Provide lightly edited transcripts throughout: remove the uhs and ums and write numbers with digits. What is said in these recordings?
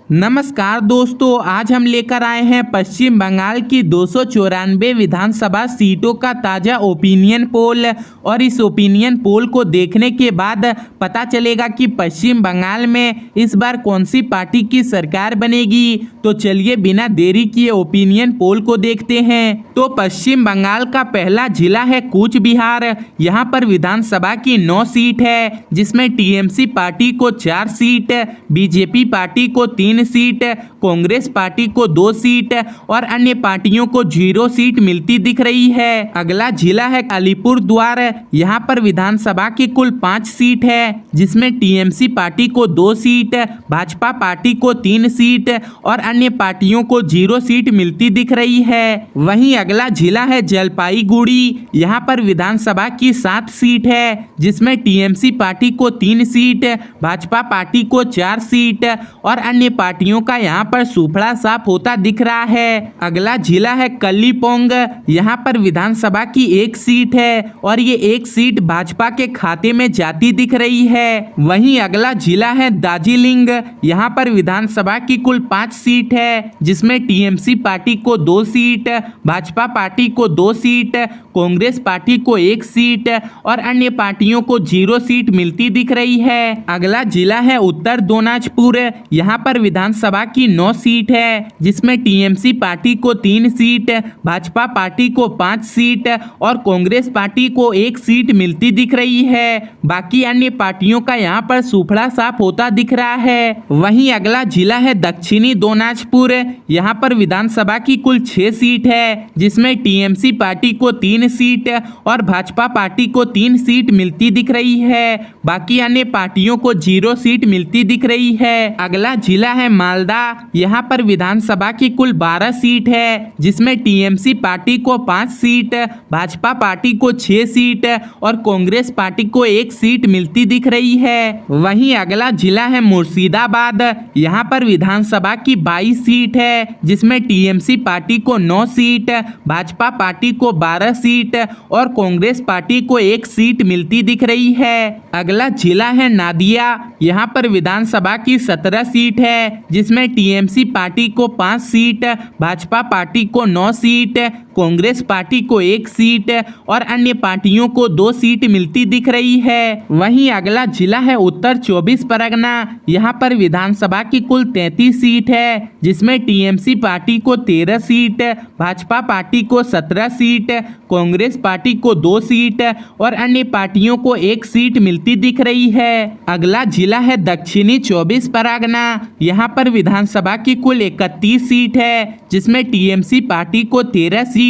नमस्कार दोस्तों, आज हम लेकर आए हैं पश्चिम बंगाल की 294 विधानसभा सीटों का ताज़ा ओपिनियन पोल। और इस ओपिनियन पोल को देखने के बाद पता चलेगा कि पश्चिम बंगाल में इस बार कौन सी पार्टी की सरकार बनेगी। तो चलिए बिना देरी किए ओपिनियन पोल को देखते हैं। तो पश्चिम बंगाल का पहला जिला है कूच बिहार। यहाँ पर विधानसभा की 9 सीट है, जिसमें टीएमसी पार्टी को 4 सीट, बीजेपी पार्टी को 3 सीट, कांग्रेस पार्टी को 2 सीट और अन्य पार्टियों को 0 सीट मिलती दिख रही है। अगला जिला है अलीपुर द्वार। यहाँ पर विधानसभा की कुल 5 सीट है, जिसमें टीएमसी पार्टी को 2 सीट, भाजपा पार्टी को 3 सीट और अन्य पार्टियों को 0 सीट मिलती दिख रही है। वहीं अगला जिला है जलपाईगुड़ी। यहाँ पर विधानसभा की 7 सीट है, जिसमें टीएमसी पार्टी को 3 सीट, भाजपा पार्टी को 4 सीट और अन्य पार्टियों का यहाँ पर सूफड़ा साफ होता दिख रहा है। अगला जिला है कलिम्पोंग। यहाँ पर विधानसभा की 1 सीट है और ये 1 सीट भाजपा के खाते में जाती दिख रही है। वहीं अगला जिला है दार्जिलिंग। यहाँ पर विधानसभा की कुल 5 सीट है, जिसमें टीएमसी पार्टी को 2 सीट, भाजपा पार्टी को 2 सीट, कांग्रेस पार्टी को 1 सीट और अन्य पार्टियों को 0 सीट मिलती दिख रही है। अगला जिला है उत्तर दिनाजपुर। यहाँ पर विधानसभा की 9 सीट है, जिसमें टीएमसी पार्टी को 3 सीट, भाजपा पार्टी को 5 सीट और कांग्रेस पार्टी को 1 सीट मिलती दिख रही है। बाकी अन्य पार्टियों का यहाँ पर सूफड़ा साफ होता दिख रहा है। वहीं अगला जिला है दक्षिणी दिनाजपुर। यहाँ पर विधानसभा की कुल 6 सीट है, जिसमें टीएमसी पार्टी को 3 सीट और भाजपा पार्टी को 3 सीट मिलती दिख रही है। बाकी अन्य पार्टियों को 0 सीट मिलती दिख रही है। अगला जिला है मालदा। यहाँ पर विधानसभा की कुल 12 सीट है, जिसमें टीएमसी पार्टी को 5 सीट, भाजपा पार्टी को 6 सीट और कांग्रेस पार्टी को 1 सीट मिलती दिख रही है। वहीं अगला जिला है मुर्शिदाबाद। यहाँ पर विधानसभा की 22 सीट है, जिसमें टीएमसी पार्टी को 9 सीट, भाजपा पार्टी को 12 सीट और कांग्रेस पार्टी को 1 सीट मिलती दिख रही है। अगला जिला है नादिया। यहाँ पर विधानसभा की 17 सीट है, जिसमें टीएमसी पार्टी को 5 सीट, भाजपा पार्टी को 9 सीट, कांग्रेस पार्टी को 1 सीट और अन्य पार्टियों को 2 सीट मिलती दिख रही है। वहीं अगला जिला है उत्तर 24 परगना। यहाँ पर विधानसभा की कुल 33 सीट है, जिसमें टीएमसी पार्टी को 13 सीट, भाजपा पार्टी को 17 सीट, कांग्रेस पार्टी को 2 सीट और अन्य पार्टियों को 1 सीट मिलती दिख रही है। अगला जिला है दक्षिणी 24 परगना। यहाँ पर विधानसभा की कुल 31 सीट है, जिसमें टीएमसी पार्टी को 13 सीट,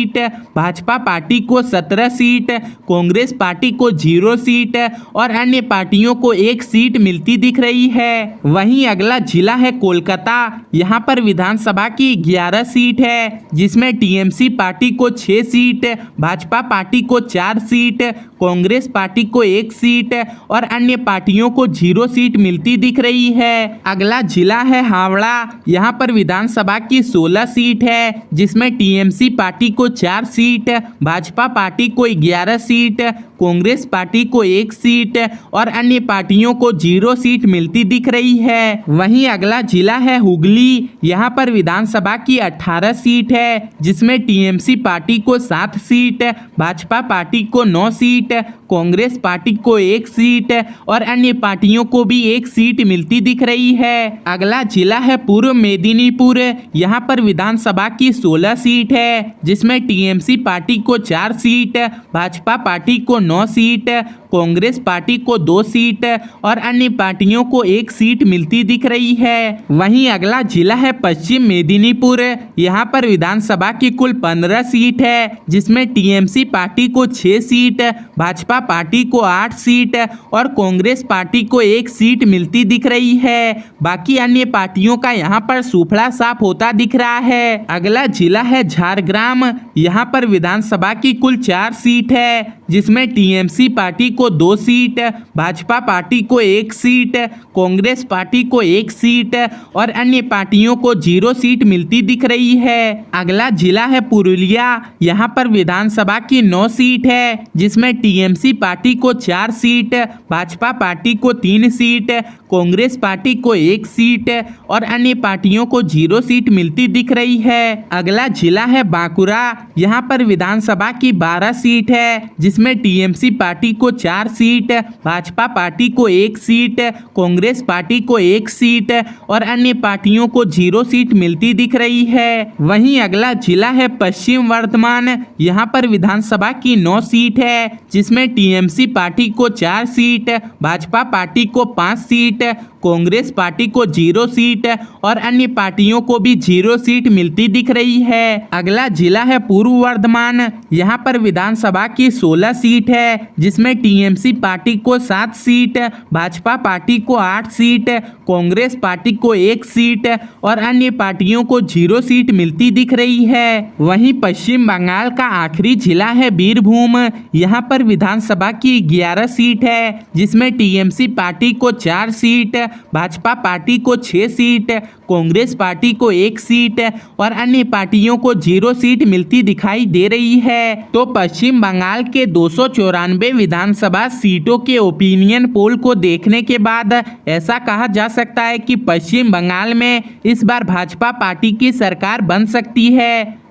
भाजपा पार्टी को 17 सीट, कांग्रेस पार्टी को 0 सीट और अन्य पार्टियों को 1 सीट मिलती दिख रही है। वहीं अगला जिला है कोलकाता। यहाँ पर विधानसभा की 11 सीट है, जिसमें टीएमसी पार्टी को 6 सीट, भाजपा पार्टी को 4 सीट, कांग्रेस पार्टी को 1 सीट और अन्य पार्टियों को 0 सीट मिलती दिख रही है। अगला जिला है हावड़ा। यहाँ पर विधानसभा की 16 सीट है, जिसमें टीएमसी पार्टी को 4 सीट, भाजपा पार्टी को 11 सीट, कांग्रेस पार्टी को 1 सीट और अन्य पार्टियों को 0 सीट मिलती दिख रही है। वहीं अगला जिला है हुगली। यहाँ पर विधानसभा की 18 सीट है, जिसमें टीएमसी पार्टी को 7 सीट, भाजपा पार्टी को 9 सीट, कांग्रेस पार्टी को 1 सीट और अन्य पार्टियों को भी 1 सीट मिलती दिख रही है। अगला जिला है पूर्व मेदिनीपुर। यहाँ पर विधानसभा की 16 सीट है, जिसमें टीएमसी पार्टी को 4 सीट, भाजपा पार्टी को 9 सीट, कांग्रेस पार्टी को 2 सीट और अन्य पार्टियों को 1 सीट मिलती दिख रही है। वहीं अगला जिला है पश्चिम मेदिनीपुर। यहाँ पर विधानसभा की कुल 15 सीट है, जिसमें टीएमसी पार्टी को 6 सीट, भाजपा पार्टी को 8 सीट और कांग्रेस पार्टी को 1 सीट मिलती दिख रही है। बाकी अन्य पार्टियों का यहाँ पर सूफड़ा साफ होता दिख रहा है। अगला जिला है झारग्राम। यहाँ पर विधानसभा की कुल 4 सीट है, जिसमें टीएमसी पार्टी को 2 सीट, भाजपा पार्टी को 1 सीट, कांग्रेस पार्टी को 1 सीट और अन्य पार्टियों को 0 सीट मिलती दिख रही है। अगला जिला है पुरुलिया। यहाँ पर विधानसभा की 9 सीट है, जिसमें टीएमसी पार्टी को 4 सीट, भाजपा पार्टी को 3 सीट, कांग्रेस पार्टी को 1 सीट और अन्य पार्टियों को 0 सीट मिलती दिख रही है। अगला जिला है बांकुरा। यहाँ पर विधानसभा की 12 सीट है, जिसमें टीएमसी पार्टी को 4 सीट, भाजपा पार्टी को 1 सीट, कांग्रेस पार्टी को 1 सीट और अन्य पार्टियों को 0 सीट मिलती दिख रही है। वहीं अगला जिला है पश्चिम वर्धमान। यहाँ पर विधानसभा की 9 सीट है, जिसमें टीएमसी पार्टी को 4 सीट, भाजपा पार्टी को 5 सीट, कांग्रेस पार्टी को 0 सीट और अन्य पार्टियों को भी 0 सीट मिलती दिख रही है। अगला जिला है पूर्व वर्धमान। यहाँ पर विधानसभा की 16 सीट है, जिसमें टीएमसी पार्टी को 7 सीट, भाजपा पार्टी को 8 सीट, कांग्रेस पार्टी को 1 सीट और अन्य पार्टियों को 0 सीट मिलती दिख रही है। वहीं पश्चिम बंगाल का आखिरी जिला है बीरभूम। यहाँ पर विधानसभा की 11 सीट है, जिसमें टीएमसी पार्टी को 4 सीट, भाजपा पार्टी को 6 सीट, कांग्रेस पार्टी को 1 सीट और अन्य पार्टियों को 0 सीट मिलती दिखाई दे रही है। तो पश्चिम बंगाल के 294 विधानसभा सीटों के ओपिनियन पोल को देखने के बाद ऐसा कहा जा सकता है कि पश्चिम बंगाल में इस बार भाजपा पार्टी की सरकार बन सकती है।